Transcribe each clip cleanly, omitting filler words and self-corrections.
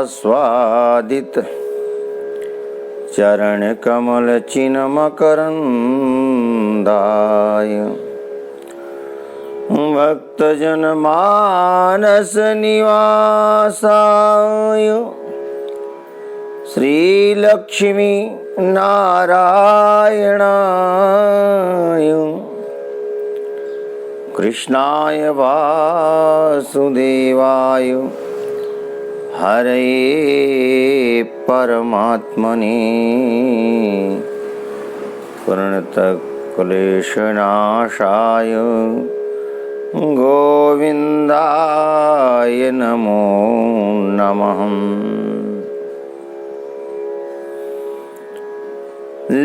स्वादित चरण कमल चिन्मकरंदाय भक्तजन मानस निवासाय श्री लक्ष्मी नारायणाय कृष्णाय वासुदेवाय हरे परमात्मने प्रणतक्लेशनाशाय गोविंदाय नमो नमः।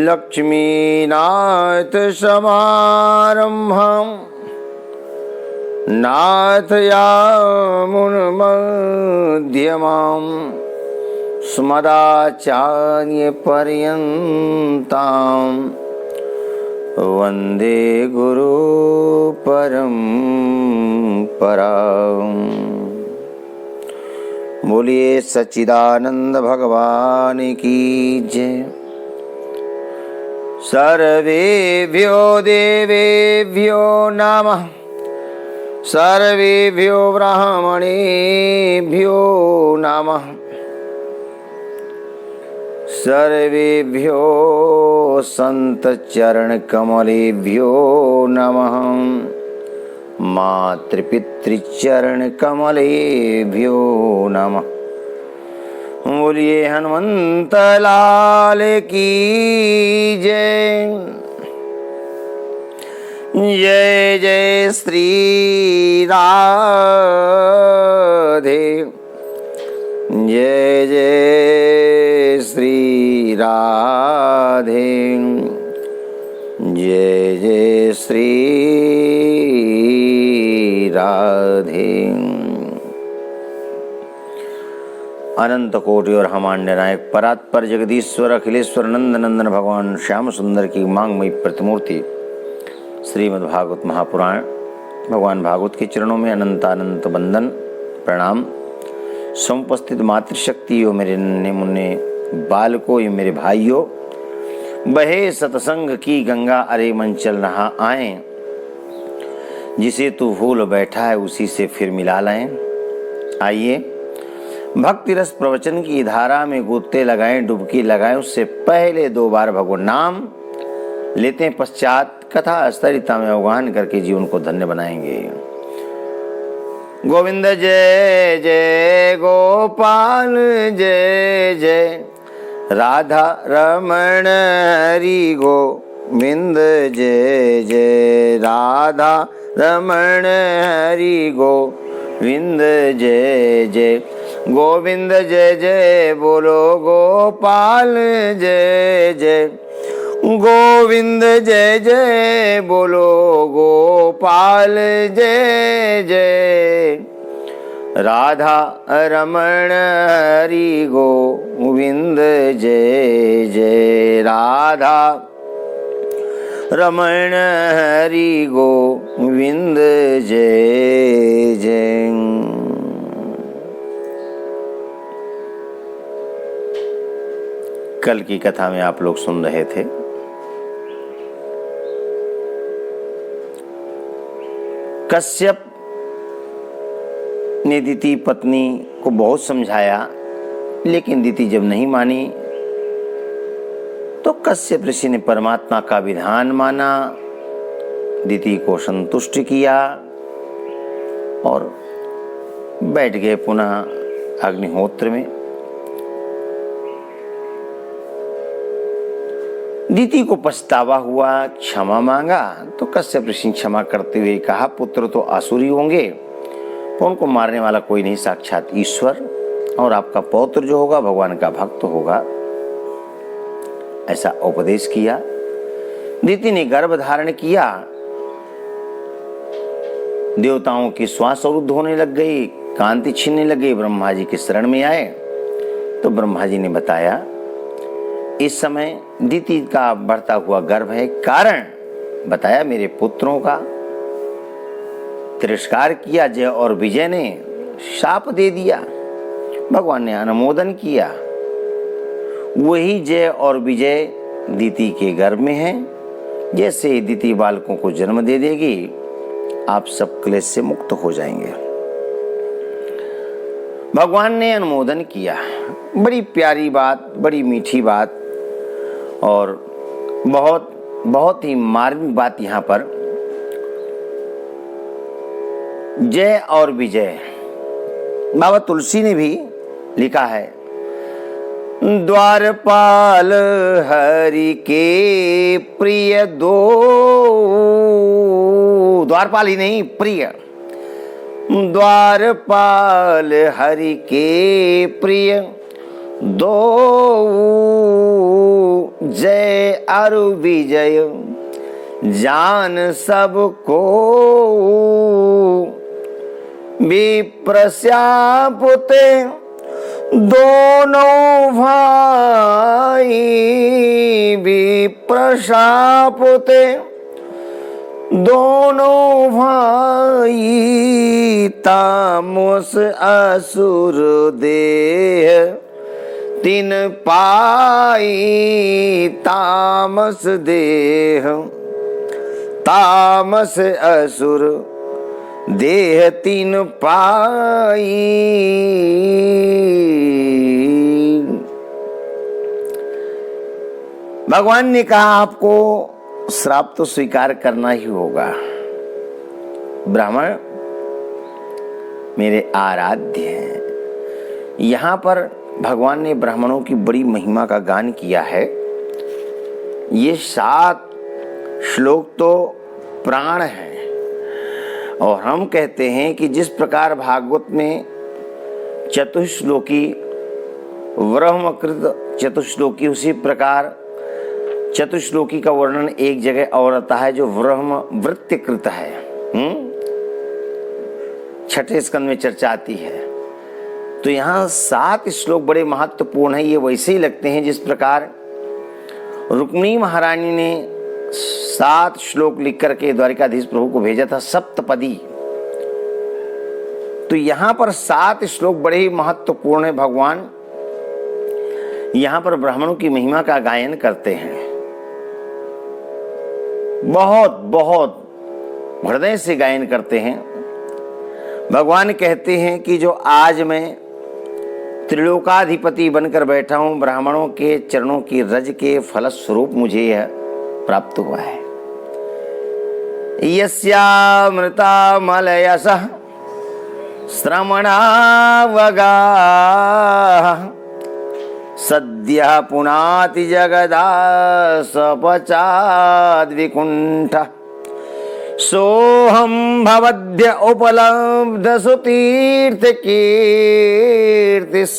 लक्ष्मीनाथ समारम्भां नाथयामुनमध्यमाम् स्मदाचार्यपर्यन्तां वन्दे गुरुपरम्पराम्। बोलिए सच्चिदानंद भगवान की जय। सर्वेभ्यो देवेभ्यो नमः। सर्वेभ्यो ब्राह्मणेभ्यो नमः। सर्वेभ्यो संत चरण कमलेभ्यो नमः। मातृपितृचरण कमलेभ्यो नमः। बोलिए हनुमंत लाल की जय। जय जय श्री राधे। जय जय श्री राधे। जय जय श्री राधे। अनंत कोटि और हमान्य नायक परात्पर जगदीश्वर अखिलेश्वर नंद नंदन भगवान श्याम सुंदर की मांगमयी प्रतिमूर्ति श्रीमद् भागवत महापुराण भगवान भागवत के चरणों में अनंत अनंत बंदन प्रणाम। समुपस्थित मातृशक्ति यो मेरे नन्हे मुन्ने बालको ये मेरे भाइयों, बहे सतसंग की गंगा अरे मन चल रहा आए, जिसे तू भूल बैठा है उसी से फिर मिला लाएं। आइए भक्ति रस प्रवचन की धारा में गोते लगाएं, डुबकी लगाएं। उससे पहले 2 बार भगवान नाम लेते हैं, पश्चात कथा स्तरिता में अवगाहन करके जीवन को धन्य बनाएंगे। गोविंद जय जय गोपाल जय जय राधा रमण हरि गोविंद जय जय राधा रमण हरि गोविंद जय जय गोविंद जय जय बोलो गोपाल जय जय गोविंद जय जय बोलो गोपाल जय जय राधा रमण हरि गोविंद जय जय राधा रमण हरि गोविंद जय जय। कल की कथा में आप लोग सुन रहे थे कश्यप ने दिति पत्नी को बहुत समझाया, लेकिन दिति जब नहीं मानी तो कश्यप ऋषि ने परमात्मा का विधान माना, दिति को संतुष्ट किया और बैठ गए पुनः अग्निहोत्र में। दिति को पछतावा हुआ, क्षमा मांगा तो कश्यप ऋषि क्षमा करते हुए कहा, पुत्र तो आसुरी होंगे तो उनको मारने वाला कोई नहीं, साक्षात ईश्वर, और आपका पौत्र जो होगा भगवान का भक्त होगा, ऐसा उपदेश किया। दिति ने गर्भ धारण किया, देवताओं की श्वास अवरुद्ध होने लग गई, कांति छीनने लगे। ब्रह्मा जी के शरण में आए तो ब्रह्मा जी ने बताया इस समय दिति का बढ़ता हुआ गर्भ है, कारण बताया मेरे पुत्रों का तिरस्कार किया जय और विजय ने, शाप दे दिया, भगवान ने अनुमोदन किया। वही जय और विजय दीति के गर्भ में है। जैसे दीति बालकों को जन्म दे देगी, आप सब क्लेश से मुक्त हो जाएंगे। भगवान ने अनुमोदन किया। बड़ी प्यारी बात, बड़ी मीठी बात और बहुत बहुत ही मार्मिक बात यहाँ पर। जय और विजय, बाबा तुलसी ने भी लिखा है, द्वारपाल हरि के प्रिय दो, द्वारपाल ही नहीं प्रिय, द्वारपाल हरि के प्रिय दो, जय और विजय जान सबको, विप्रशापुते दोनों भाई, विप्रशापुते दोनों भाई, तामस असुर देह तीन पाई, तामस देह तामस असुर देह तीन पाई। भगवान ने कहा आपको श्राप तो स्वीकार करना ही होगा। ब्राह्मण मेरे आराध्य हैं। यहां पर भगवान ने ब्राह्मणों की बड़ी महिमा का गान किया है। ये 7 श्लोक तो प्राण हैं और हम कहते हैं कि जिस प्रकार भागवत में चतुश्लोकी ब्रह्मकृत चतुश्लोकी, उसी प्रकार चतुश्लोकी का वर्णन एक जगह और आता है जो ब्रह्म वृत्तिकृत है। 6ठे स्कंद में चर्चा आती है। तो यहाँ 7 श्लोक बड़े महत्वपूर्ण हैं। ये वैसे ही लगते हैं जिस प्रकार रुक्मिणी महारानी ने 7 श्लोक लिख करके द्वारिकाधीश प्रभु को भेजा था, सप्तपदी। तो यहाँ पर 7 श्लोक बड़े ही महत्वपूर्ण है। भगवान यहाँ पर ब्राह्मणों की महिमा का गायन करते हैं। बहुत बहुत हृदय से गायन करते हैं। भगवान कहते हैं कि जो आज मैं त्रिलोकाधिपति बनकर बैठा हूं, ब्राह्मणों के चरणों की रज के फलस्वरूप मुझे यह प्राप्त हुआ है। यस्यामृता मलयसः श्रमणावगा सद्यः पुनाति जगदासपचाद्विकुण्ठ, सोऽहं भवद्य उपलब्ध सुतीर्थ कीर्तिस्,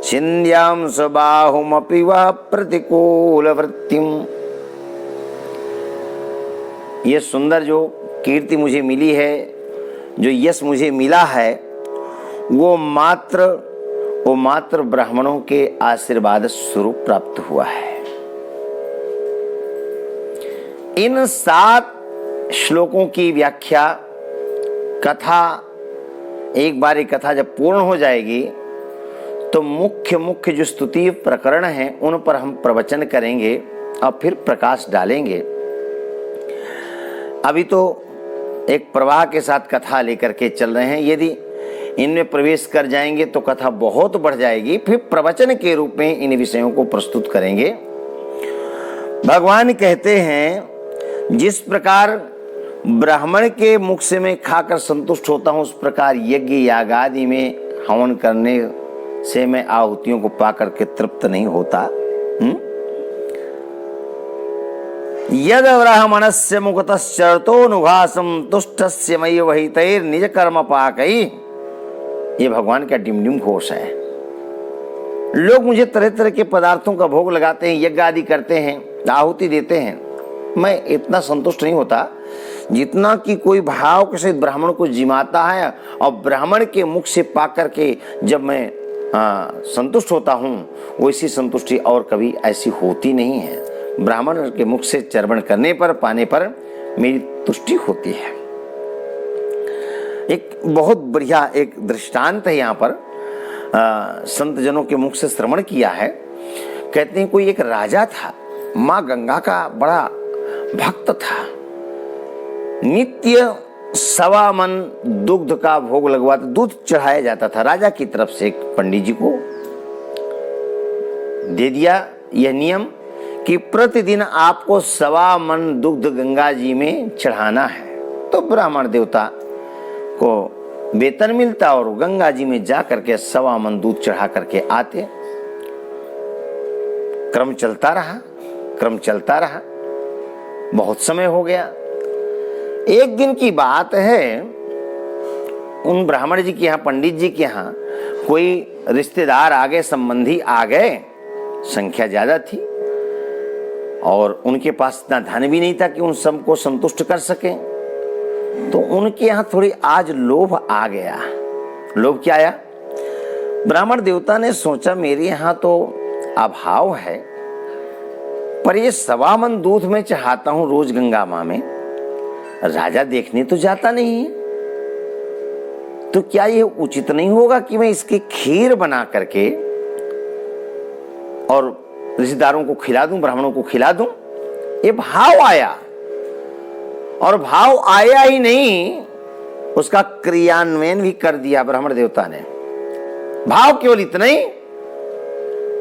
छिन्द्यां स्वबाहुमपि वः प्रतिकूल वृत्तिम्। ये सुंदर जो कीर्ति मुझे मिली है, जो यश मुझे मिला है, वो मात्र ब्राह्मणों के आशीर्वाद स्वरूप प्राप्त हुआ है। इन 7 श्लोकों की व्याख्या कथा, एक बार कथा जब पूर्ण हो जाएगी तो मुख्य जो स्तुति प्रकरण हैं उन पर हम प्रवचन करेंगे और फिर प्रकाश डालेंगे। अभी तो एक प्रवाह के साथ कथा लेकर के चल रहे हैं। यदि इनमें प्रवेश कर जाएंगे तो कथा बहुत बढ़ जाएगी। फिर प्रवचन के रूप में इन विषयों को प्रस्तुत करेंगे। भगवान कहते हैं, जिस प्रकार ब्राह्मण के मुख से मैं खाकर संतुष्ट होता हूं, उस प्रकार यज्ञ यागादि में हवन करने से मैं आहुतियों को पाकर के तृप्त नहीं होता। यद ब्राह्मणस्य मुखतश्चरतोऽनुघासं तुष्टस्य मयि वहितैर् निज कर्म पाकैः। ये भगवान का डिमडिम घोष है। लोग मुझे तरह तरह के पदार्थों का भोग लगाते हैं, यज्ञ आदि करते हैं, आहुति देते हैं। मैं इतना संतुष्ट नहीं होता जितना कि कोई भाव के साथ ब्राह्मण को जिमाता है और ब्राह्मण के मुख से पाकर के जब मैं संतुष्ट होता हूँ, वैसी संतुष्टि और कभी ऐसी होती नहीं है। ब्राह्मण के मुख से चर्वण करने पर, पाने पर मेरी तुष्टि होती है। एक बहुत बढ़िया एक दृष्टांत है यहाँ पर। संत जनों के मुख से श्रवण किया है। कहते हैं कोई एक राजा था, माँ गंगा का बड़ा भक्त था, नित्य 1.25 मन दुग्ध का भोग लगवाता, दूध चढ़ाया जाता था राजा की तरफ से। एक पंडित जी को दे दिया यह नियम कि प्रतिदिन आपको 1.25 मन दुग्ध गंगा जी में चढ़ाना है। तो ब्राह्मण देवता को वेतन मिलता और गंगा जी में जा करके 1.25 मन दूध चढ़ा करके आते। क्रम चलता रहा, बहुत समय हो गया। एक दिन की बात है, उन ब्राह्मण जी के यहाँ, पंडित जी के यहाँ कोई रिश्तेदार आ गए, संबंधी आ गए, संख्या ज्यादा थी और उनके पास इतना धन भी नहीं था कि उन सबको संतुष्ट कर सके। तो उनके यहाँ थोड़ी आज लोभ आ गया। लोभ क्या आया? ब्राह्मण देवता ने सोचा मेरे यहाँ तो अभाव है, पर ये 1.25 मन दूध में चढ़ाता हूं रोज गंगा माँ में, राजा देखने तो जाता नहीं, तो क्या ये उचित नहीं होगा कि मैं इसकी खीर बना करके और रिश्तेदारों को खिला दूं, ब्राह्मणों को खिला दूं? ये भाव आया, और भाव आया ही नहीं, उसका क्रियान्वयन भी कर दिया ब्राह्मण देवता ने। भाव केवल इतना ही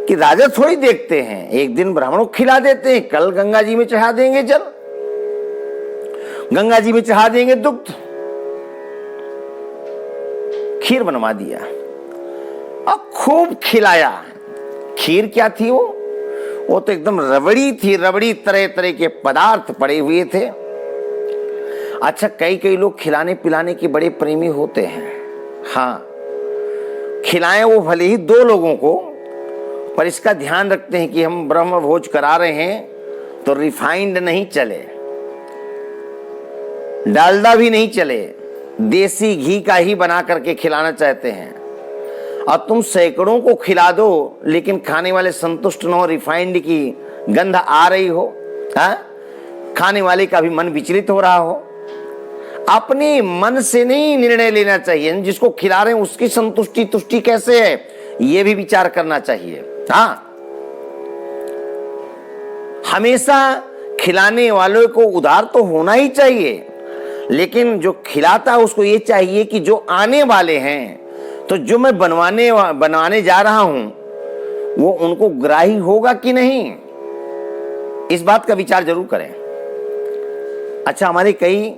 कि राजा थोड़ी देखते हैं, एक दिन ब्राह्मणों को खिला देते हैं, कल गंगा जी में चढ़ा देंगे जल, गंगा जी में चढ़ा देंगे दुग्ध। खीर बनवा दिया और खूब खिलाया। खीर क्या थी वो तो एकदम रबड़ी थी, रबड़ी, तरह तरह के पदार्थ पड़े हुए थे। अच्छा, कई लोग खिलाने पिलाने के बड़े प्रेमी होते हैं। हाँ, खिलाएं वो भले ही 2 लोगों को, पर इसका ध्यान रखते हैं कि हम ब्रह्म भोज करा रहे हैं तो रिफाइंड नहीं चले, डालडा भी नहीं चले, देसी घी का ही बना करके खिलाना चाहते हैं। और तुम सैकड़ों को खिला दो लेकिन खाने वाले संतुष्ट न हो, रिफाइंड की गंध आ रही हो, खाने वाले का भी मन विचलित हो रहा हो। अपने मन से नहीं निर्णय लेना चाहिए, जिसको खिला रहे हैं उसकी संतुष्टि तुष्टि कैसे है ये भी विचार करना चाहिए। हाँ, हमेशा खिलाने वालों को उदार तो होना ही चाहिए, लेकिन जो खिलाता है उसको ये चाहिए कि जो आने वाले हैं, तो जो मैं बनवाने जा रहा हूं वो उनको ग्राही होगा कि नहीं, इस बात का विचार जरूर करें। अच्छा, हमारे कई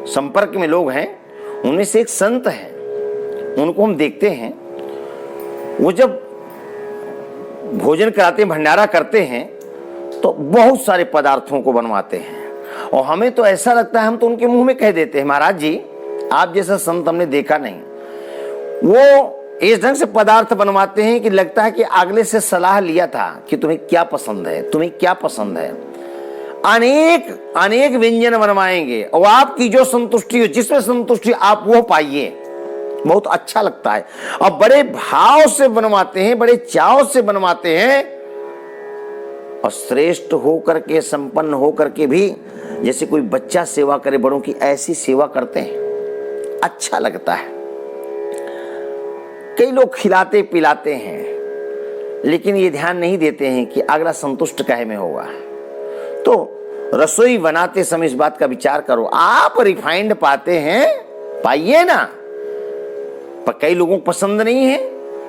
संपर्क में लोग हैं, उनमें से एक संत है, उनको हम देखते हैं, वो जब भोजन कराते हैं, भंडारा करते हैं, तो बहुत सारे पदार्थों को बनवाते हैं और हमें तो ऐसा लगता है, हम तो उनके मुंह में कह देते हैं, महाराज जी आप जैसा संत हमने देखा नहीं। वो इस ढंग से पदार्थ बनवाते हैं कि लगता है कि अगले से सलाह लिया था कि तुम्हें क्या पसंद है, तुम्हें क्या पसंद है। अनेक व्यंजन बनवाएंगे और आपकी जो संतुष्टि हो, जिसमें संतुष्टि आप वो पाइए, बहुत अच्छा लगता है। और बड़े भाव से बनवाते हैं, बड़े चाव से बनवाते हैं, और श्रेष्ठ होकर के, संपन्न होकर के भी जैसे कोई बच्चा सेवा करे बड़ों की, ऐसी सेवा करते हैं, अच्छा लगता है। कई लोग खिलाते पिलाते हैं लेकिन ये ध्यान नहीं देते हैं कि अगला संतुष्ट काहे में होगा। तो रसोई बनाते समय इस बात का विचार करो। आप रिफाइंड पाते हैं, पाइए ना, पर कई लोगों को पसंद नहीं है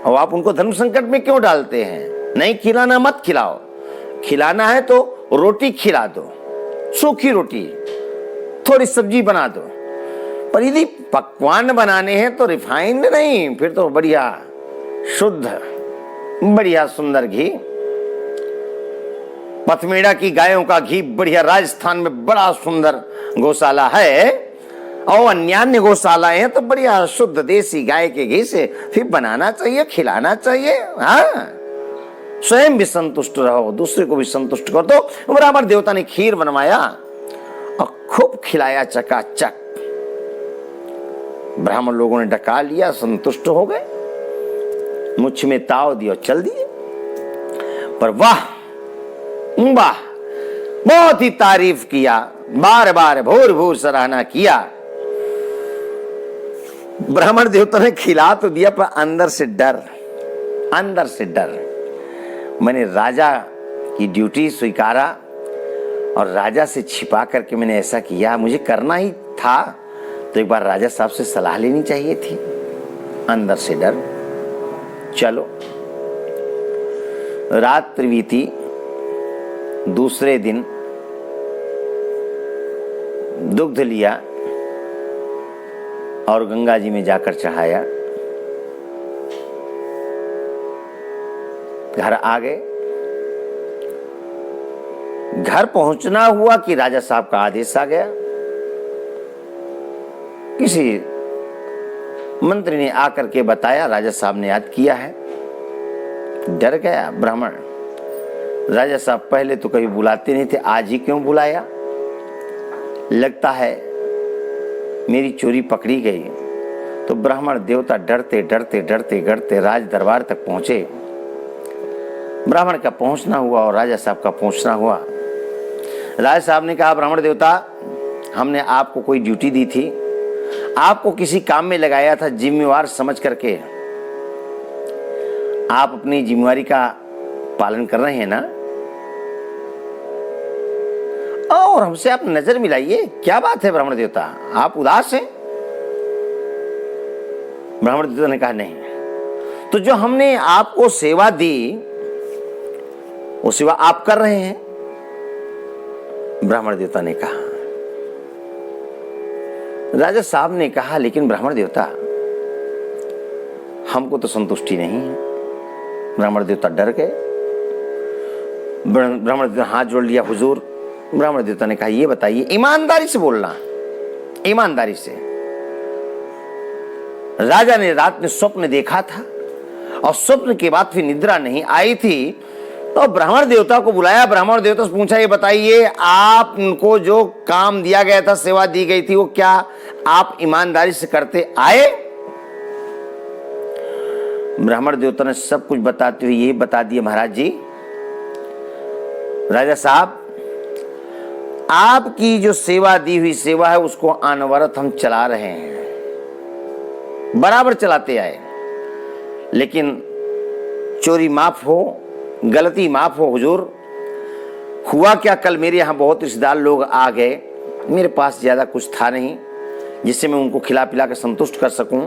और आप उनको धर्म संकट में क्यों डालते हैं? नहीं खिलाना मत खिलाओ, खिलाना है तो रोटी खिला दो, सूखी रोटी, थोड़ी सब्जी बना दो, पर यदि पकवान बनाने हैं तो रिफाइंड नहीं, फिर तो बढ़िया शुद्ध, बढ़िया सुंदर घी, पथमेड़ा की गायों का घी, बढ़िया, राजस्थान में बड़ा सुंदर गौशाला है और अन्य गौशालाएं हैं, तो बढ़िया शुद्ध देसी गाय के घी से फिर बनाना चाहिए, खिलाना चाहिए। हाँ, स्वयं भी संतुष्ट रहो, दूसरे को भी संतुष्ट करो। तो ब्राह्मण देवता ने खीर बनवाया और खूब खिलाया चकाचक। ब्राह्मण लोगों ने डका लिया, संतुष्ट हो गए, मुझ में ताव दिया, चल दिए। पर वाह वाह, बहुत ही तारीफ किया, बार बार भूर भूर सराहना किया। ब्राह्मण देवता ने खिला तो दिया, पर अंदर से डर, अंदर से डर। मैंने राजा की ड्यूटी स्वीकारा और राजा से छिपा करके मैंने ऐसा किया। मुझे करना ही था तो एक बार राजा साहब से सलाह लेनी चाहिए थी। अंदर से डर। चलो, रात्रि बीती। दूसरे दिन दुग्ध लिया और गंगा जी में जाकर चढ़ाया। घर आ गए। घर पहुंचना हुआ कि राजा साहब का आदेश आ गया। किसी मंत्री ने आकर के बताया राजा साहब ने याद किया है। डर गया ब्राह्मण। राजा साहब पहले तो कभी बुलाते नहीं थे, आज ही क्यों बुलाया? लगता है मेरी चोरी पकड़ी गई। तो ब्राह्मण देवता डरते डरते डरते डरते राज दरबार तक पहुंचे। ब्राह्मण का पहुंचना हुआ और राजा साहब का पहुंचना हुआ। राजा साहब ने कहा, ब्राह्मण देवता, हमने आपको कोई ड्यूटी दी थी, आपको किसी काम में लगाया था, जिम्मेवार समझ करके आप अपनी जिम्मेवारी का पालन कर रहे हैं ना? और हमसे आप नजर मिलाइए, क्या बात है ब्राह्मण देवता, आप उदास हैं? ब्राह्मण देवता ने कहा, नहीं, तो जो हमने आपको सेवा दी वो सेवा आप कर रहे हैं। ब्राह्मण देवता ने कहा। राजा साहब ने कहा, लेकिन ब्राह्मण देवता, हमको तो संतुष्टि नहीं है। ब्राह्मण देवता डर गए। ब्राह्मण देवता हाथ जोड़ लिया, हुजूर। ब्राह्मण देवता ने कहा, ये बताइए, ईमानदारी से बोलना, ईमानदारी से। राजा ने रात में स्वप्न देखा था और स्वप्न के बाद फिर निद्रा नहीं आई थी, तो ब्राह्मण देवता को बुलाया। ब्राह्मण देवता से पूछा, ये बताइए, आपको जो काम दिया गया था, सेवा दी गई थी, वो क्या आप ईमानदारी से करते आए? ब्राह्मण देवता ने सब कुछ बताते हुए यही बता दिया, महाराज जी, राजा साहब, आपकी जो सेवा दी हुई सेवा है उसको अनवरत हम चला रहे हैं, बराबर चलाते आए, लेकिन चोरी माफ हो, गलती माफ हो हुजूर। हुआ क्या, कल मेरे यहाँ बहुत रिश्तेदार लोग आ गए, मेरे पास ज्यादा कुछ था नहीं जिससे मैं उनको खिला पिला कर संतुष्ट कर सकूं।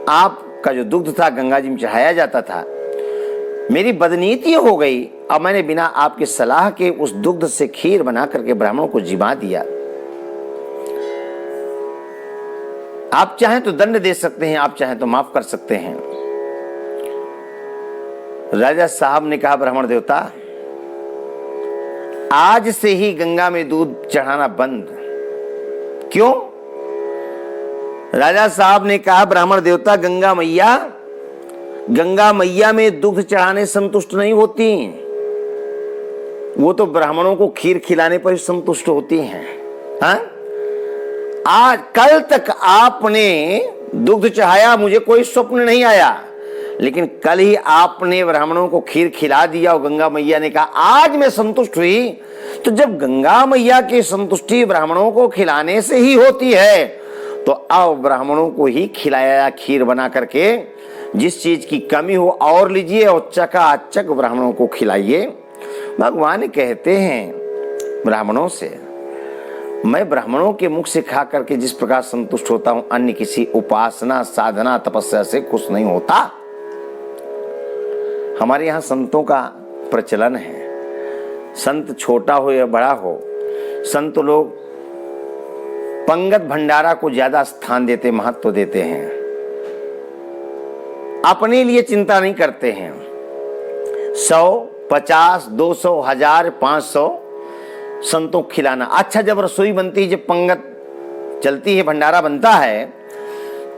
आपका जो दुग्ध था गंगा जी में चढ़ाया जाता था, मेरी बदनीति हो गई और मैंने बिना आपके सलाह के उस दुग्ध से खीर बना करके ब्राह्मणों को जिमा दिया। आप चाहें तो दंड दे सकते हैं, आप चाहें तो माफ कर सकते हैं। राजा साहब ने कहा, ब्राह्मण देवता, आज से ही गंगा में दूध चढ़ाना बंद। क्यों? राजा साहब ने कहा, ब्राह्मण देवता, गंगा मैया में दूध चढ़ाने संतुष्ट नहीं होती, वो तो ब्राह्मणों को खीर खिलाने पर ही संतुष्ट होती हैं। हाँ? आज कल तक आपने दुग्ध चढ़ाया, मुझे कोई स्वप्न नहीं आया, लेकिन कल ही आपने ब्राह्मणों को खीर खिला दिया और गंगा मैया ने कहा आज मैं संतुष्ट हुई। तो जब गंगा मैया की संतुष्टि ब्राह्मणों को खिलाने से ही होती है, तो अब ब्राह्मणों को ही खिलाया खीर बना करके। जिस चीज की कमी हो और लीजिए और चकाचक ब्राह्मणों को खिलाइए। भगवान कहते हैं ब्राह्मणों से, मैं ब्राह्मणों के मुख से खा करके जिस प्रकार संतुष्ट होता हूं, अन्य किसी उपासना साधना तपस्या से खुश नहीं होता। हमारे यहाँ संतों का प्रचलन है, संत छोटा हो या बड़ा हो, संत लोग पंगत भंडारा को ज्यादा स्थान देते, महत्व देते हैं, अपने लिए चिंता नहीं करते हैं। 100, 50, 200, 1000, 500 संतों को खिलाना। अच्छा, जब रसोई बनती है, जब पंगत चलती है, भंडारा बनता है,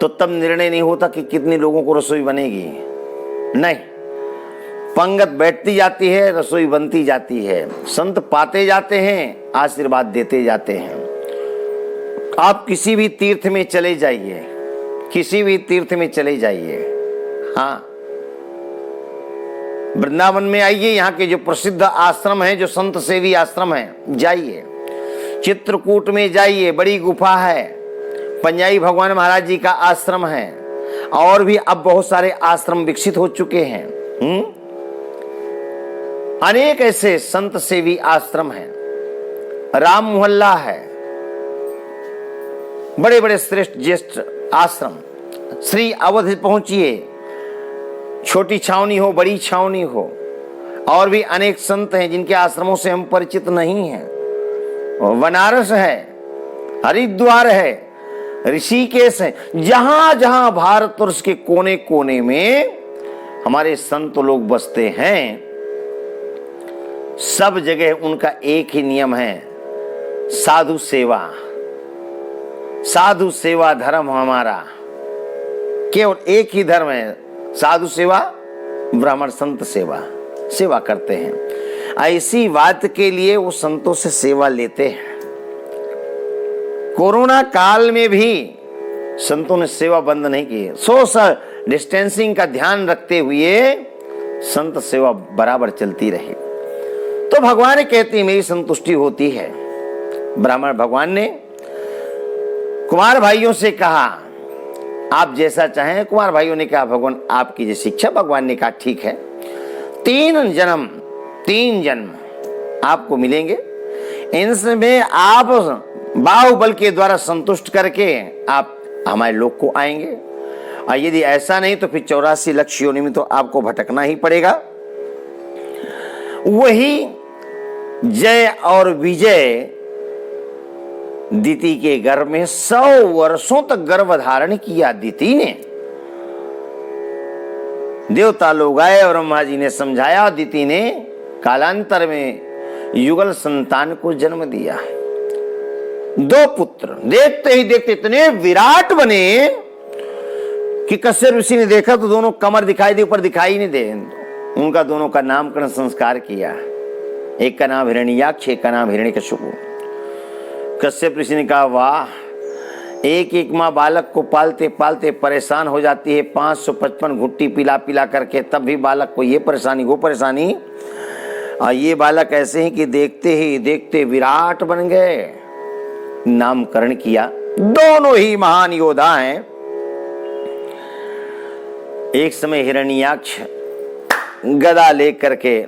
तो तब निर्णय नहीं होता कि कितने लोगों को रसोई बनेगी। नहीं, पंगत बैठती जाती है, रसोई बनती जाती है, संत पाते जाते हैं, आशीर्वाद देते जाते हैं। आप किसी भी तीर्थ में चले जाइए, किसी भी तीर्थ में चले जाइए, हाँ, वृंदावन में आइए, यहाँ के जो प्रसिद्ध आश्रम है, जो संत सेवी आश्रम है, जाइए। चित्रकूट में जाइए, बड़ी गुफा है, पंजाई भगवान महाराज जी का आश्रम है। और भी अब बहुत सारे आश्रम विकसित हो चुके हैं। अनेक ऐसे संत सेवी आश्रम हैं, राम मोहल्ला है, बड़े बड़े श्रेष्ठ ज्येष्ठ आश्रम। श्री अवध पहुंचिए, छोटी छावनी हो, बड़ी छावनी हो, और भी अनेक संत हैं जिनके आश्रमों से हम परिचित नहीं हैं। बनारस है, हरिद्वार है, ऋषिकेश है, जहां जहां भारतवर्ष के कोने कोने में हमारे संत लोग बसते हैं, सब जगह उनका एक ही नियम है, साधु सेवा। साधु सेवा धर्म हमारा, केवल एक ही धर्म है, साधु सेवा, ब्राह्मण संत सेवा। सेवा करते हैं। ऐसी बात के लिए वो संतों से सेवा लेते हैं। कोरोना काल में भी संतों ने सेवा बंद नहीं की। सोशल डिस्टेंसिंग का ध्यान रखते हुए संत सेवा बराबर चलती रही। तो भगवान कहते हैं मेरी संतुष्टि होती है। ब्राह्मण भगवान ने कुमार भाइयों से कहा आप जैसा चाहें। कुमार भाइयों ने कहा भगवान आपकी जैसी इच्छा। भगवान ने कहा ठीक है, 3 जन्म आपको मिलेंगे, इनमें आप बाहुबल के द्वारा संतुष्ट करके आप हमारे लोक को आएंगे, और यदि ऐसा नहीं तो फिर 84 लक्ष योनि में तो आपको भटकना ही पड़ेगा। वही जय और विजय दिति के गर्भ में 100 वर्षों तक गर्भ धारण किया। दिति ने, देवता लोग आए और ब्रह्मा जी ने समझाया। दिति ने कालांतर में युगल संतान को जन्म दिया। 2 पुत्र देखते ही देखते इतने विराट बने कि कश्यप ऋषि ने देखा तो दोनों कमर दिखाई दी, ऊपर दिखाई नहीं दे। उनका दोनों का नामकरण संस्कार किया। एक का नाम हिरण्याक्ष, एक का नाम हिरण्यकशिपु। कश्यप ऋषि ने कहा वाह, एक एक माँ बालक को पालते पालते परेशान हो जाती है, 555 घुट्टी पिला पिला करके, तब भी बालक को ये परेशानी वो परेशानी, और ये बालक ऐसे ही कि देखते ही देखते विराट बन गए। नामकरण किया। दोनों ही महान योद्धा हैं। एक समय हिरण्याक्ष गदा लेकर के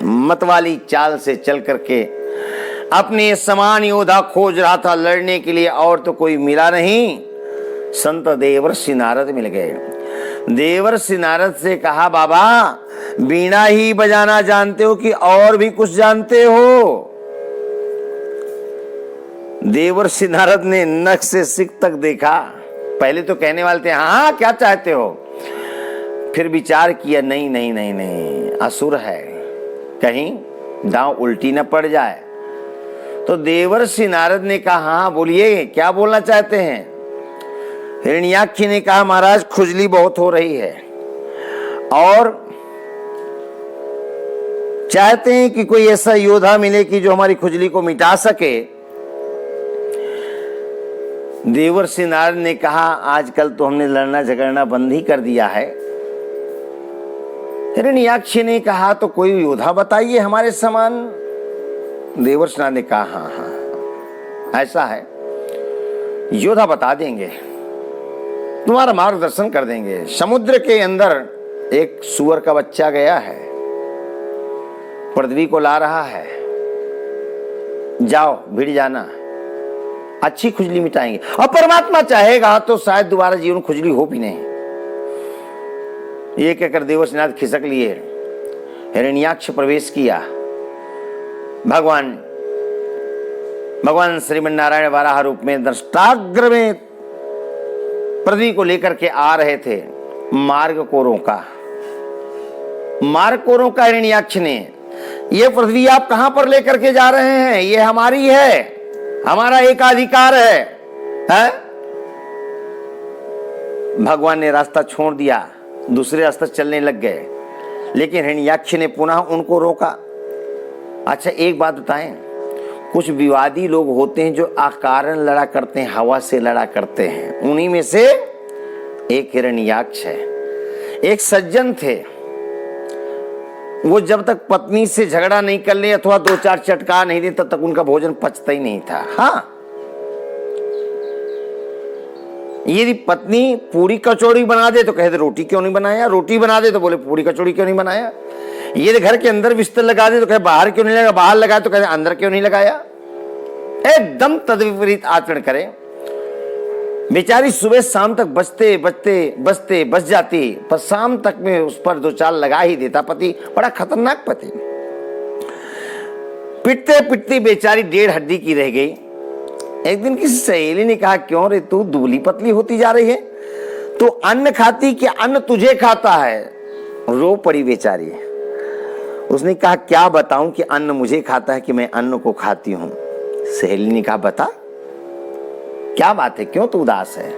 मतवाली चाल से चल करके अपने समान योद्धा खोज रहा था लड़ने के लिए, और तो कोई मिला नहीं। संत देवर्षि नारद मिल गए। देवर्षि नारद से कहा बाबा वीणा ही बजाना जानते हो कि और भी कुछ जानते हो? देवर्षि नारद ने नख से सिख तक देखा। पहले तो कहने वाले थे हाँ क्या चाहते हो, फिर विचार किया नहीं नहीं नहीं नहीं, असुर है, कहीं दांव उल्टी न पड़ जाए। तो देवर्षि नारद ने कहा हाँ बोलिए क्या बोलना चाहते हैं? हिरण्याक्ष ने कहा महाराज खुजली बहुत हो रही है और चाहते हैं कि कोई ऐसा योद्धा मिले कि जो हमारी खुजली को मिटा सके। देवर्षि नारद ने कहा आजकल तो हमने लड़ना झगड़ना बंद ही कर दिया है। हिरण्याक्ष ने कहा तो कोई योद्धा बताइए हमारे समान। देवर्षि नारद ने कहा हाँ हाँ ऐसा है, योद्धा बता देंगे, तुम्हारा मार्गदर्शन कर देंगे। समुद्र के अंदर एक सूअर का बच्चा गया है, पृथ्वी को ला रहा है, जाओ भिड़ जाना, अच्छी खुजली मिटाएंगे। और परमात्मा चाहेगा तो शायद दोबारा जीवन खुजली हो भी नहीं। ये कहकर देवर्षि नारद खिसक लिए। हिरण्याक्ष प्रवेश किया। भगवान श्रीमन नारायण वाराह रूप में दृष्टाग्र में पृथ्वी को लेकर के आ रहे थे। मार्ग को रोका हिरण्याक्ष ने। ये पृथ्वी आप कहां पर लेकर के जा रहे हैं? ये हमारी है, हमारा एकाधिकार है? भगवान ने रास्ता छोड़ दिया, दूसरे रास्ते चलने लग गए। लेकिन हिरण्याक्ष ने पुनः उनको रोका। अच्छा एक बात बताएं, कुछ विवादी लोग होते हैं जो अकारण लड़ा करते हैं, हवा से लड़ा करते हैं। उन्हीं में से एक हिरण्याक्ष है। एक सज्जन थे, वो जब तक पत्नी से झगड़ा नहीं कर ले अथवा 2-4 चटका नहीं दे तब तक उनका भोजन पचता ही नहीं था। हाँ यदि पत्नी पूरी कचौड़ी बना दे तो कहते रोटी क्यों नहीं बनाया, रोटी बना दे तो बोले पूरी कचौड़ी क्यों नहीं बनाया। यदि घर के अंदर बिस्तर लगा दे तो कहे बाहर क्यों नहीं लगा, बाहर लगाया तो कहते अंदर क्यों नहीं लगाया। एकदम तद्विपरीत आचरण करें। बेचारी सुबह शाम तक बचते बच जाती, पर शाम तक में उस पर दो चाल लगा ही देता पति। बड़ा खतरनाक पति। पिटते पिटती बेचारी 1.5 हड्डी की रह गई। एक दिन किसी सहेली ने कहा, क्यों रे तू दुबली पतली होती जा रही है, तू अन्न खाती कि अन्न तुझे खाता है। रो पड़ी बेचारी। उसने कहा, क्या बताऊं कि अन्न मुझे खाता है कि मैं अन्न को खाती हूं। सहेली ने कहा, बता क्या बात है, क्यों तू उदास है।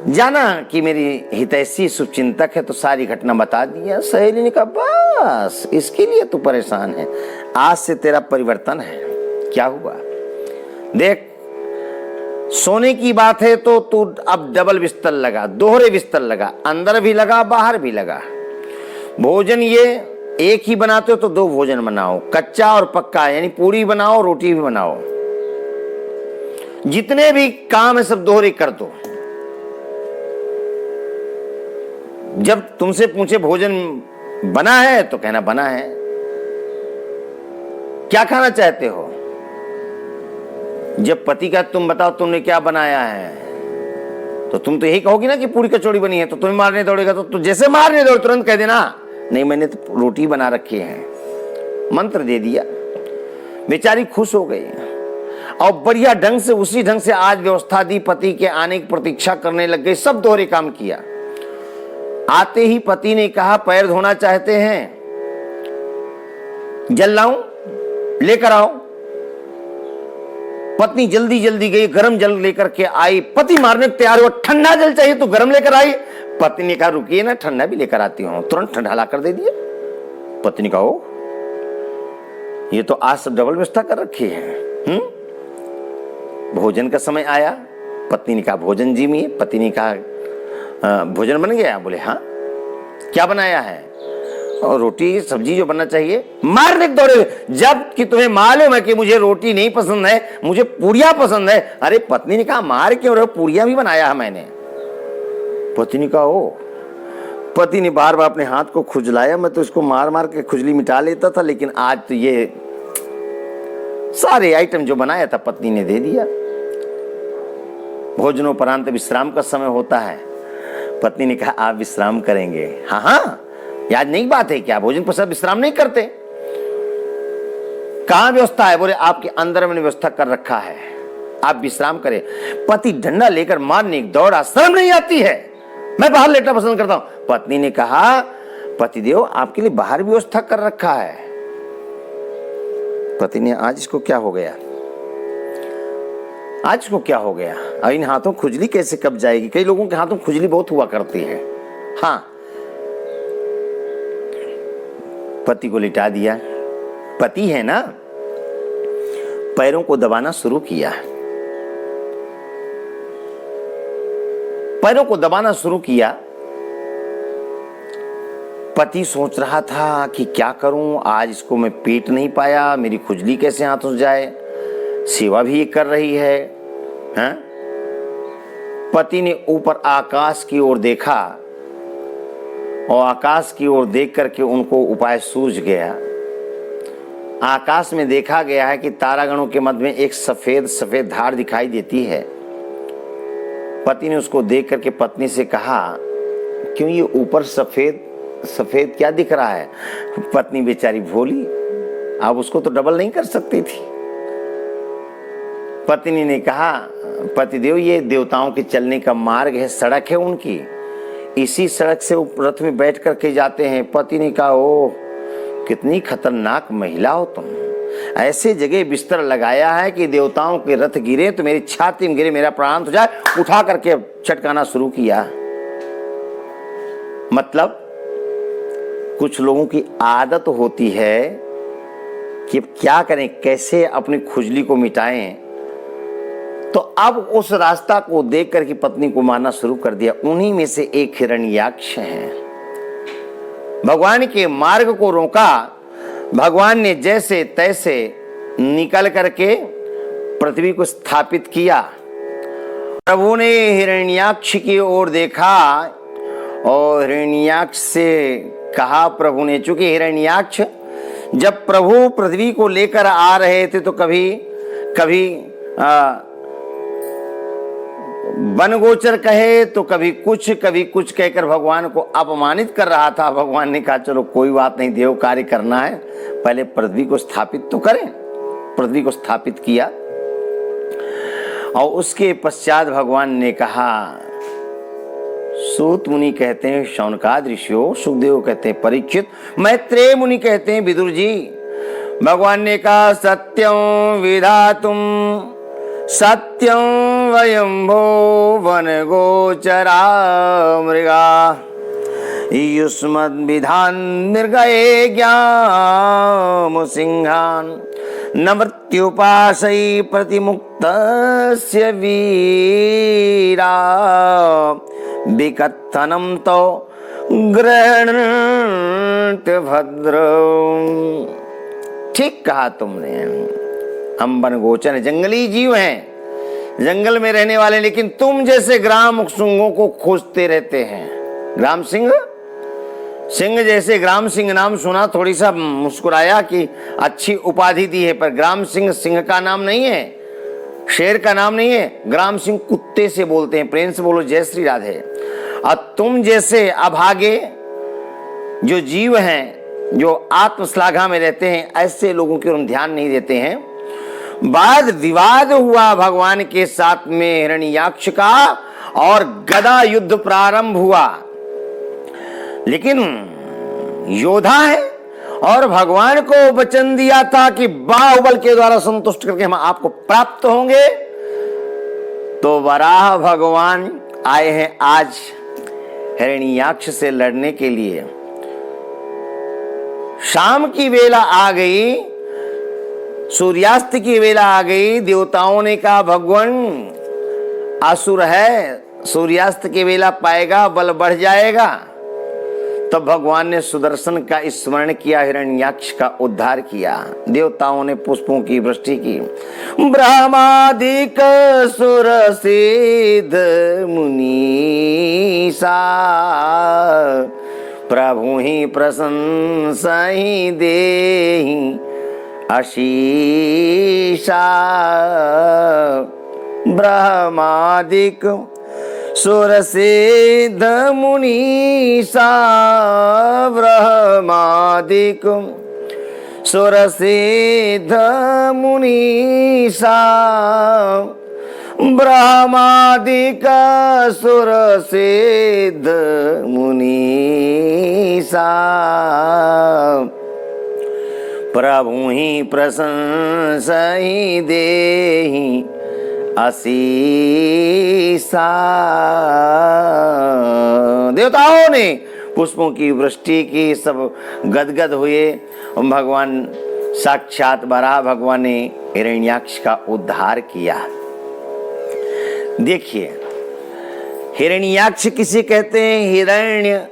जाना कि मेरी हितैषी शुभचिंतक है तो सारी घटना बता दिया। सहेली ने कहा, बस इसके लिए तू परेशान है, आज से तेरा परिवर्तन है। क्या हुआ देख, सोने की बात है तो तू अब डबल बिस्तर लगा, दोहरे बिस्तर लगा, अंदर भी लगा बाहर भी लगा। भोजन ये एक ही बनाते हो तो 2 भोजन बनाओ, कच्चा और पक्का, यानी पूरी बनाओ रोटी भी बनाओ। जितने भी काम है सब दोहरे कर दो। जब तुमसे पूछे भोजन बना है तो कहना बना है। क्या खाना चाहते हो। जब पति का तुम बताओ तुमने क्या बनाया है तो तुम तो यही कहोगी ना कि पूरी कचौड़ी बनी है। तो तुम्हें मारने दौड़ेगा तो जैसे मारने दौड़ तुरंत कह देना, नहीं मैंने तो रोटी बना रखी है। मंत्र दे दिया। बेचारी खुश हो गई और बढ़िया ढंग से उसी ढंग से आज व्यवस्था दी। पति के आने की प्रतीक्षा करने लग गई, सब दोहरे काम किया। आते ही पति ने कहा, पैर धोना चाहते हैं, जल लाऊं, लेकर आओ। पत्नी जल्दी जल्दी गई, गर्म जल लेकर के आई। पति मारने तैयार हुआ, ठंडा जल चाहिए तो गर्म लेकर आई। पत्नी ने कहा, रुकिए ना, ठंडा भी लेकर आती हूं। तुरंत ठंडा ला कर दे दिया। पत्नी कहा, ओ ये तो आज सब डबल व्यवस्था कर रखी है। भोजन का समय आया। पत्नी ने कहा, भोजन जी में। पति ने कहा, भोजन बन गया। बोले हाँ। क्या बनाया है। और रोटी सब्जी जो बनना चाहिए। मारने दौड़े, जब कि तुम्हें मालूम है कि मुझे रोटी नहीं पसंद है, मुझे पूरियां पसंद है। अरे पत्नी ने कहा, मार क्यों रहे हो, पूरियां भी बनाया है मैंने। पति ने कहा, ओ। पति ने बार बार अपने हाथ को खुजलाया। मैं तो इसको मार मार के खुजली मिटा लेता था, लेकिन आज तो ये सारे आइटम जो बनाया था पत्नी ने दे दिया। भोजनोपरांत विश्राम का समय होता है। पत्नी ने कहा, आप विश्राम करेंगे। हाँ हाँ, याद नहीं बात है क्या, भोजन पश्चात विश्राम नहीं करते। कहां व्यवस्था है। बोले आपके अंदर मैंने व्यवस्था कर रखा है, आप विश्राम करें। पति डंडा लेकर मारने दौड़ा। शर्म नहीं आती है, मैं बाहर लेटना पसंद करता हूं। पत्नी ने कहा, पतिदेव आपके लिए बाहर व्यवस्था कर रखा है। पति ने, आज इसको क्या हो गया, आज इसको क्या हो गया। अब इन हाथों खुजली कैसे कब जाएगी। कई लोगों के हाथों खुजली बहुत हुआ करती है। हाँ, पति को लिटा दिया। पति है ना, पैरों को दबाना शुरू किया। पैरों को दबाना शुरू किया। पति सोच रहा था कि क्या करूं, आज इसको मैं पीट नहीं पाया, मेरी खुजली कैसे हाथों से जाए। सेवा भी कर रही है। हाँ? पति ने ऊपर आकाश की ओर देखा और आकाश की ओर देख करके उनको उपाय सूझ गया। आकाश में देखा गया है कि तारागणों के मध्य में एक सफेद सफेद धार दिखाई देती है। पति ने उसको देख करके पत्नी से कहा, क्यों ये ऊपर सफेद सफेद क्या दिख रहा है। पत्नी बेचारी भोली, अब उसको तो डबल नहीं कर सकती थी। पत्नी ने कहा, पतिदेव ये देवताओं के चलने का मार्ग है, सड़क है उनकी, इसी सड़क से रथ में बैठ करके जाते हैं। पति ने कहा, ओह कितनी खतरनाक महिला हो तुम, ऐसे जगह बिस्तर लगाया है कि देवताओं के रथ गिरे तो मेरी छाती में गिरे, मेरा प्राण हो जाए। उठा करके चटकाना शुरू किया। मतलब कुछ लोगों की आदत होती है कि क्या करें, कैसे अपनी खुजली को मिटाएं। तो अब उस रास्ता को देख करके पत्नी को मारना शुरू कर दिया। उन्हीं में से एक हिरण्याक्ष है। भगवान के मार्ग को रोका। भगवान ने जैसे तैसे निकल करके पृथ्वी को स्थापित किया। प्रभु ने हिरण्याक्ष की ओर देखा और हिरण्याक्ष से कहा, प्रभु ने, चूंकि हिरण्याक्ष जब प्रभु पृथ्वी को लेकर आ रहे थे तो कभी कभी वनगोचर कहे तो कभी कुछ कहकर भगवान को अपमानित कर रहा था। भगवान ने कहा चलो कोई बात नहीं, देव कार्य करना है, पहले पृथ्वी को स्थापित तो करें। पृथ्वी को स्थापित किया और उसके पश्चात भगवान ने कहा, सूत मुनि कहते हैं शौनकाद ऋषियों, सुखदेव कहते हैं परीक्षित, मैत्रेय मुनि कहते हैं विदुर जी। भगवान ने कहा, सत्यं विधातुम सत्यं वयंभो वन गोचरा मृगा युष्मद्विधान निर्गये ज्ञाम सिंहान न मृत्युपाशै प्रतिमुक्तस्य वीरा विकथनम तो गृह्णन्त भद्र। ठीक कहा तुमने, हम वन गोचर जंगली जीव हैं, जंगल में रहने वाले, लेकिन तुम जैसे ग्राम सिंहों को खोजते रहते हैं। ग्राम सिंह, सिंह जैसे ग्राम सिंह नाम सुना, थोड़ी सा मुस्कुराया कि अच्छी उपाधि दी है, पर ग्राम सिंह सिंह का नाम नहीं है, शेर का नाम नहीं है। ग्राम सिंह कुत्ते से बोलते हैं। प्रेम से बोलो जय श्री राधे। और तुम जैसे अभागे जो जीव हैं, जो आत्मश्लाघा में रहते हैं, ऐसे लोगों की ओर हम ध्यान नहीं देते हैं। वाद विवाद हुआ भगवान के साथ में हिरण्याक्ष का, और गदा युद्ध प्रारंभ हुआ। लेकिन योद्धा है और भगवान को वचन दिया था कि बाहुबल के द्वारा संतुष्ट करके हम आपको प्राप्त होंगे। तो वराह भगवान आए हैं आज हिरण्याक्ष से लड़ने के लिए। शाम की वेला आ गई, सूर्यास्त की वेला आ गई। देवताओं ने कहा भगवान असुर है, सूर्यास्त की वेला पाएगा, बल बढ़ जाएगा। तब भगवान ने सुदर्शन का स्मरण किया, हिरण्याक्ष का उद्धार किया। देवताओं ने पुष्पों की वृष्टि की। ब्रह्मादिक सुर सिद्ध मुनीसा प्रभु ही प्रशंसा ही देहि आशीषा। ब्रह्मादिक सुर सिद्ध मुनीसा ब्रह्मादिक सुर सिद्ध मुनीसा ब्रह्मादिक सुर सिद्ध मुनीसा प्रभु ही प्रशंसा ही देहि आशीषा। देवताओं ने पुष्पों की वृष्टि की, सब गदगद हुए। भगवान साक्षात वराह भगवान ने हिरण्याक्ष का उद्धार किया। देखिए, हिरण्याक्ष किसे कहते हैं? हिरण्य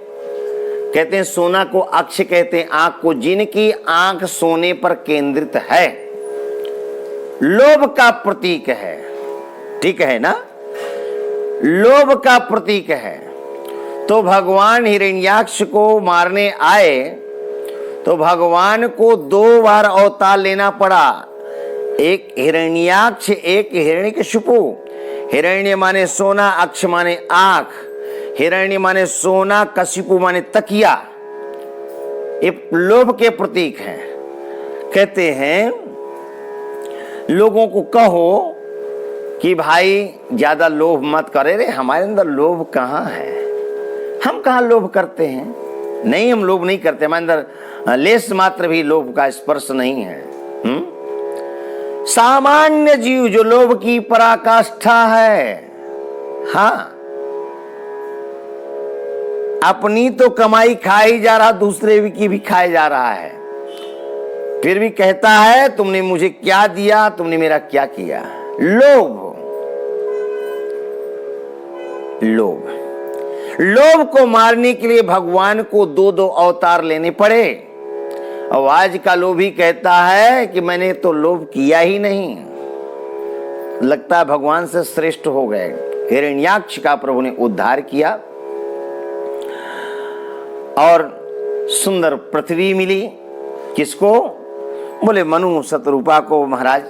कहते हैं सोना को, अक्ष कहते हैं आंख को। जिनकी आंख सोने पर केंद्रित है, लोभ का प्रतीक है। ठीक है ना, लोभ का प्रतीक है। तो भगवान हिरण्याक्ष को मारने आए तो भगवान को दो बार अवतार लेना पड़ा। एक हिरण्याक्ष, एक हिरण्यकशिपु। हिरण्य माने सोना, अक्ष माने आंख। हिरण्य माने सोना, कशिपु माने तकिया। ये लोभ के प्रतीक हैं। कहते हैं लोगों को कहो कि भाई ज्यादा लोभ मत करे रे, हमारे अंदर लोभ कहाँ है? हम कहाँ लोभ करते हैं? नहीं, हम लोभ नहीं करते। हमारे अंदर लेस मात्र भी लोभ का स्पर्श नहीं है। सामान्य जीव जो लोभ की पराकाष्ठा है, हाँ, अपनी तो कमाई खा ही जा रहा, दूसरे की भी खाए जा रहा है, फिर भी कहता है तुमने मुझे क्या दिया, तुमने मेरा क्या किया। लोभ, लोभ, लोभ को मारने के लिए भगवान को दो दो अवतार लेने पड़े। और आज का लोभी कहता है कि मैंने तो लोभ किया ही नहीं, लगता है भगवान से श्रेष्ठ हो गए। हिरण्याक्ष का प्रभु ने उद्धार किया और सुंदर पृथ्वी मिली। किसको? बोले मनु शतरूपा को। महाराज,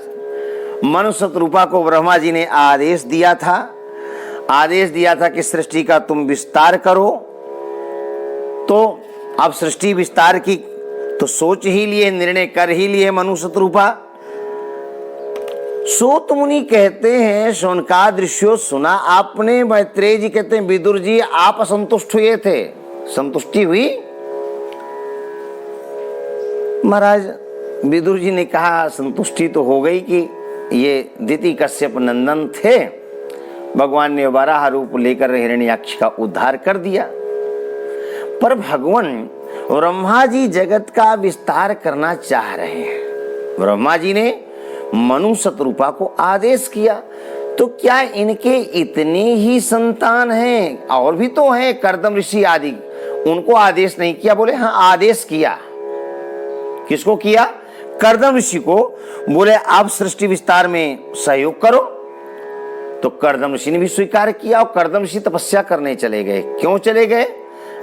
मनु शतरूपा को ब्रह्मा जी ने आदेश दिया था कि सृष्टि का तुम विस्तार करो। तो अब सृष्टि विस्तार की तो सोच ही लिए, निर्णय कर ही लिए मनु शतरूपा। सूत मुनि कहते हैं, शौनकादृश्यो सुना आपने। मैत्रेय जी कहते हैं, विदुर जी आप असंतुष्ट हुए थे, संतुष्टि हुई? महाराज विदुर जी ने कहा संतुष्टि तो हो गई कि ये दिति कश्यप नंदन थे, भगवान ने वराह रूप लेकर हिरण्याक्ष का उद्धार कर दिया। पर भगवान ब्रह्मा जी जगत का विस्तार करना चाह रहे हैं। ब्रह्मा जी ने मनु शतरूपा को आदेश किया, तो क्या इनके इतने ही संतान हैं? और भी तो हैं, कर्दम ऋषि आदि, उनको आदेश नहीं किया? बोले हाँ आदेश किया। किसको किया? कर्दम ऋषि को। बोले आप सृष्टि विस्तार में सहयोग करो। तो कर्दम ऋषि ने भी स्वीकार किया और कर्दम ऋषि तपस्या करने चले गए। क्यों चले गए?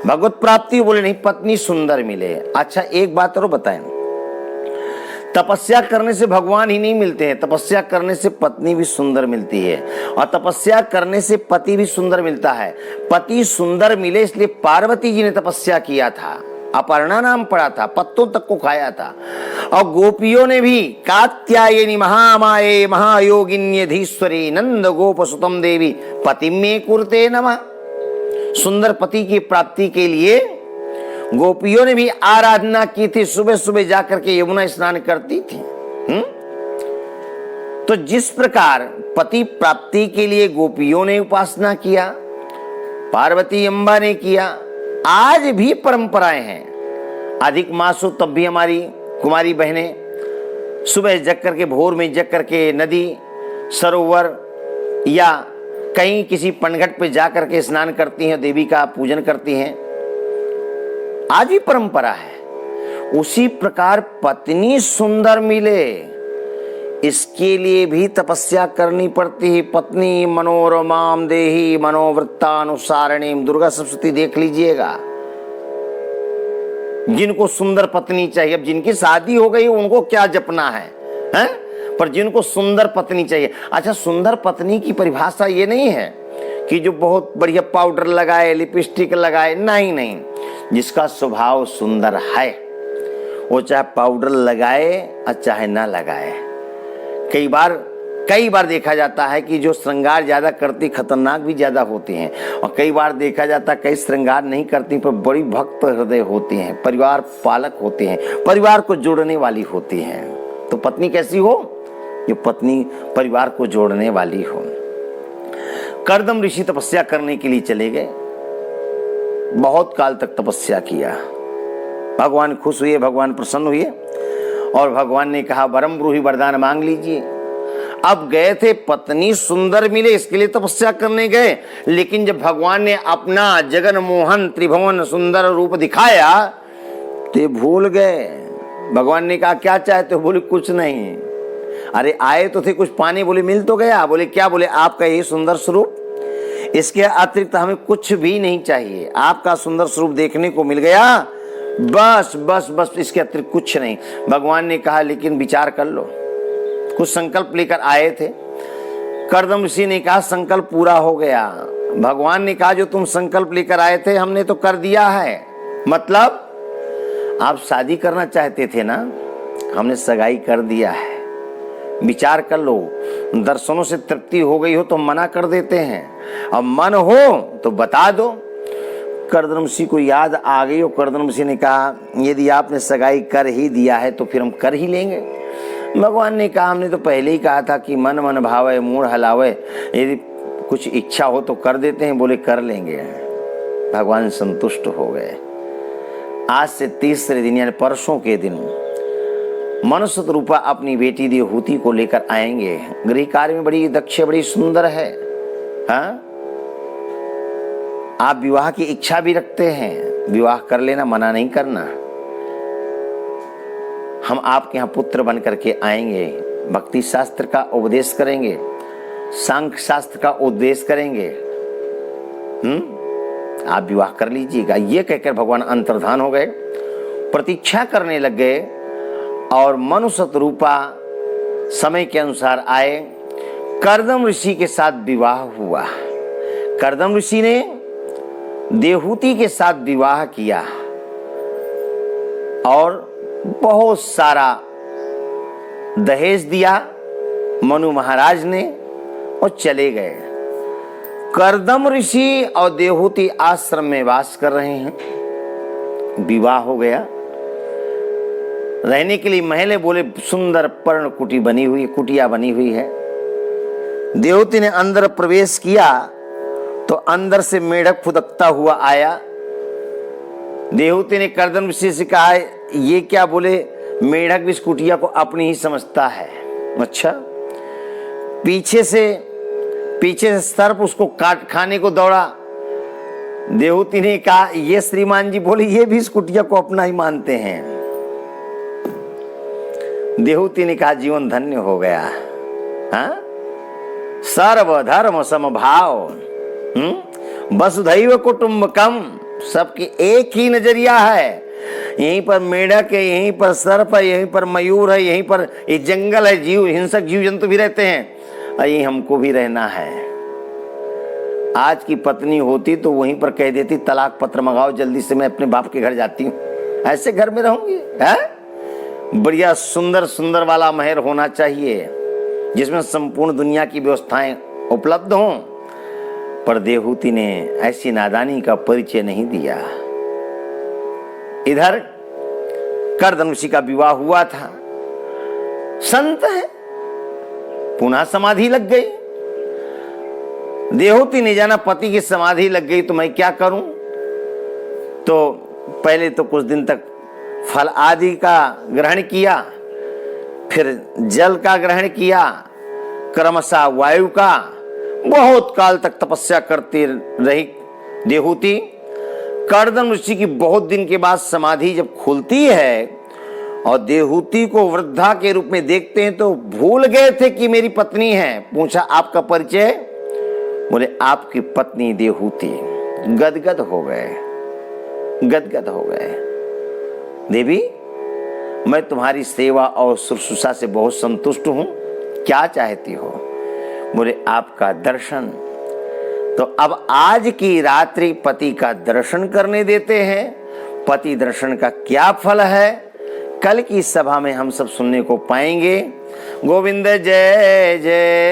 भगवत प्राप्ति। बोले नहीं, पत्नी सुंदर मिले। अच्छा एक बात और बताएं, तपस्या करने से भगवान ही नहीं मिलते हैं, तपस्या करने से पत्नी भी सुंदर मिलती है और तपस्या करने से पति भी सुंदर मिलता है। पति सुंदर मिले इसलिए पार्वती जी ने तपस्या किया था, अपर्णा नाम पड़ा था, पत्तों तक को खाया था। और गोपियों ने भी कात्यायनी महामाये महायोगिन्यधीश्वरी नंद गोप सुतम देवी पति में कुरते नमः। सुंदर पति की प्राप्ति के लिए गोपियों ने भी आराधना की थी, सुबह सुबह जाकर के यमुना स्नान करती थी। तो जिस प्रकार पति प्राप्ति के लिए गोपियों ने उपासना किया, पार्वती अम्बा ने किया, आज भी परंपराएं हैं। अधिक मास हो तब भी हमारी कुमारी बहनें सुबह जग करके, भोर में जग करके नदी सरोवर या कहीं किसी पनघट पे जा करके स्नान करती हैं, देवी का पूजन करती हैं। आज भी परंपरा है। उसी प्रकार पत्नी सुंदर मिले इसके लिए भी तपस्या करनी पड़ती है। पत्नी मनोरमाम देहि मनोवृत्तानुसारणीम, दुर्गा सप्तशती देख लीजिएगा। जिनको सुंदर पत्नी चाहिए, अब जिनकी शादी हो गई उनको क्या जपना है, हैं? पर जिनको सुंदर पत्नी चाहिए। अच्छा, सुंदर पत्नी की परिभाषा ये नहीं है कि जो बहुत बढ़िया पाउडर लगाए, लिपस्टिक लगाए, नहीं नहीं। जिसका स्वभाव सुंदर है वो चाहे पाउडर लगाए और चाहे ना लगाए। कई बार देखा जाता है कि जो श्रृंगार ज्यादा करती खतरनाक भी ज्यादा होती हैं, और कई बार देखा जाता है कई श्रृंगार नहीं करती पर बड़ी भक्त हृदय होती हैं, परिवार पालक होते हैं, परिवार को जोड़ने वाली होती हैं। तो पत्नी कैसी हो? जो पत्नी परिवार को जोड़ने वाली हो। कर्दम ऋषि तपस्या करने के लिए चले गए, बहुत काल तक तपस्या किया। भगवान खुश हुए, भगवान प्रसन्न हुए और भगवान ने कहा वरम ब्रूहि, वरदान मांग लीजिए। अब गए थे, पत्नी सुंदर मिले इसके लिए तपस्या करने गए, लेकिन जब भगवान ने अपना जगन मोहन त्रिभुवन सुंदर रूप दिखाया तो भूल गए। भगवान ने कहा क्या चाहते हो? बोले कुछ नहीं। अरे आए तो थे कुछ पाने, बोले मिल तो गया। बोले क्या? बोले आपका ये सुंदर स्वरूप, इसके अतिरिक्त हमें कुछ भी नहीं चाहिए। आपका सुंदर स्वरूप देखने को मिल गया, बस बस बस, इसके अतिरिक्त कुछ नहीं। भगवान ने कहा लेकिन विचार कर लो। कुछ संकल्प लेकर आए थे। कर्दम ऋषि ने कहा संकल्प पूरा हो गया। भगवान ने कहा जो तुम संकल्प लेकर आए थे हमने तो कर दिया है। मतलब आप शादी करना चाहते थे ना, हमने सगाई कर दिया है। विचार कर लो, दर्शनों से तृप्ति हो गई हो तो मना कर देते हैं, अब मन हो तो बता दो। कर्दम ऋषि को याद आ गई और कर्दम ऋषि ने कहा यदि आपने सगाई कर ही दिया है तो फिर हम कर ही लेंगे। भगवान ने कहा हमने तो पहले ही कहा था कि मन मन भावे मूड हलावे, यदि कुछ इच्छा हो तो कर देते हैं। बोले कर लेंगे। भगवान संतुष्ट हो गए। आज से तीसरे दिन यानी परसों के दिन मनु शतरूपा अपनी बेटी देवहूति को लेकर आएंगे। गृह कार्य में बड़ी दक्ष, बड़ी सुंदर है। हाँ, आप विवाह की इच्छा भी रखते हैं, विवाह कर लेना, मना नहीं करना। हम आपके यहाँ पुत्र बन करके आएंगे, भक्ति शास्त्र का उपदेश करेंगे, सांख्य शास्त्र का उपदेश करेंगे। आप विवाह कर लीजिएगा। ये कहकर भगवान अंतर्धान हो गए, प्रतीक्षा करने लग गए और मनुष्य रूपा समय के अनुसार आए। कर्दम ऋषि के साथ विवाह हुआ। कर्दम ऋषि ने देवहूति के साथ विवाह किया और बहुत सारा दहेज दिया मनु महाराज ने और चले गए। कर्दम ऋषि और देवहूति आश्रम में वास कर रहे हैं। विवाह हो गया। रहने के लिए महले बोले सुंदर पर्ण कुटी बनी हुई, कुटिया बनी हुई है। देवहूति ने अंदर प्रवेश किया तो अंदर से मेढक फुदकता हुआ आया। देवहूति ने कर्दम ऋषि से कहा, ये क्या? बोले मेढक भी इस कुटिया को अपनी ही समझता है। अच्छा। पीछे से सर्प उसको काट खाने को दौड़ा। देवहूति ने कहा, ये श्रीमान जी बोले ये भी इस कुटिया को अपना ही मानते हैं। देवहूति ने कहा, जीवन धन्य हो गया। हाँ? सर्वधर्म समभाव, वसुधैव कुटुंबकम, सबकी एक ही नजरिया है। यहीं पर मेढक है, यहीं पर सर्प है, यहीं पर मयूर है, यहीं पर ये जंगल है, जीव हिंसक जीव जंतु भी रहते हैं, और यहीं हमको भी रहना है। आज की पत्नी होती तो वहीं पर कह देती तलाक पत्र मंगाओ जल्दी से, मैं अपने बाप के घर जाती हूँ। ऐसे घर में रहूंगी? है बढ़िया सुंदर सुंदर वाला महल होना चाहिए जिसमें संपूर्ण दुनिया की व्यवस्थाएं उपलब्ध हों। पर देवहूति ने ऐसी नादानी का परिचय नहीं दिया। इधर कर्दम ऋषि का विवाह हुआ था। संत है, पुनः समाधि लग गई। देवहूति ने जाना पति की समाधि लग गई तो मैं क्या करूं। तो पहले तो कुछ दिन तक फल आदि का ग्रहण किया, फिर जल का ग्रहण किया, क्रमशः वायु का। बहुत काल तक तपस्या करती रही देवहूति। कर्दम ऋषि की बहुत दिन के बाद समाधि जब खुलती है और देवहूति को वृद्धा के रूप में देखते हैं तो भूल गए थे कि मेरी पत्नी है। पूछा, आपका परिचय? बोले आपकी पत्नी देवहूति। गदगद हो गए, गदगद हो गए। देवी, मैं तुम्हारी सेवा और शुश्रूषा से बहुत संतुष्ट हूं, क्या चाहती हो? बोले आपका दर्शन। तो अब आज की रात्रि पति का दर्शन करने देते हैं। पति दर्शन का क्या फल है कल की सभा में हम सब सुनने को पाएंगे। गोविंद जय जय